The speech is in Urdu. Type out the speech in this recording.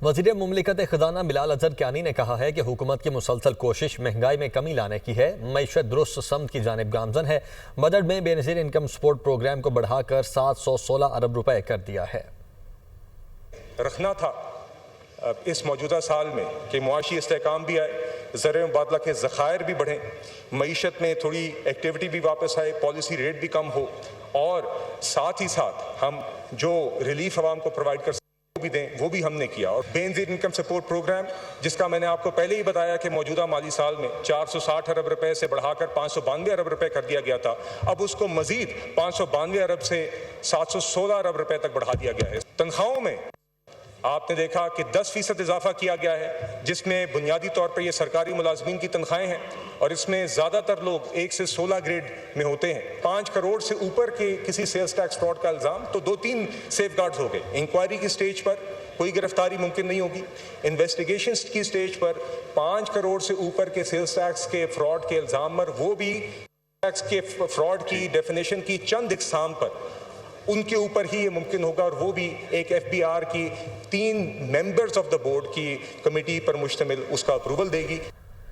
وزیر مملکت خزانہ بلال اظہر کیانی نے کہا ہے کہ حکومت کی مسلسل کوشش مہنگائی میں کمی لانے کی ہے، معیشت درست سمت کی جانب گامزن ہے۔ بجٹ میں بے نظیر انکم سپورٹ پروگرام کو بڑھا کر 716 ارب روپے کر دیا ہے۔ رکھنا تھا اس موجودہ سال میں کہ معاشی استحکام بھی آئے، زر مبادلہ کے ذخائر بھی بڑھیں، معیشت میں تھوڑی ایکٹیویٹی بھی واپس آئے، پالیسی ریٹ بھی کم ہو، اور ساتھ ہی ساتھ ہم جو ریلیف عوام کو پرووائڈ کر بھی دیں وہ بھی ہم نے کیا۔ اور بے نظیر انکم سپورٹ پروگرام جس کا میں نے آپ کو پہلے ہی بتایا کہ موجودہ مالی سال میں 460 ارب روپے سے بڑھا کر 592 ارب روپے کر دیا گیا تھا، اب اس کو مزید 592 ارب سے 716 ارب روپے تک بڑھا دیا گیا ہے۔ تنخواہوں میں آپ نے دیکھا کہ 10% اضافہ کیا گیا ہے، جس میں بنیادی طور پر یہ سرکاری ملازمین کی تنخواہیں ہیں، اور اس میں زیادہ تر لوگ 1 سے 16 گریڈ میں ہوتے ہیں۔ 5 کروڑ سے اوپر کے کسی سیلز ٹیکس فراڈ کا الزام تو 2-3 سیف گارڈز ہو گئے۔ انکوائری کی سٹیج پر کوئی گرفتاری ممکن نہیں ہوگی، انویسٹیگیشن کی سٹیج پر 5 کروڑ سے اوپر کے سیلز ٹیکس کے فراڈ کے الزام پر، وہ بھی ٹیکس کے فراڈ کی ڈیفینیشن کی چند اقسام پر، ان کے اوپر ہی یہ ممکن ہوگا، اور وہ بھی ایک FBR کی 3 ممبرز آف دا بورڈ کی کمیٹی پر مشتمل اس کا اپروول دے گی۔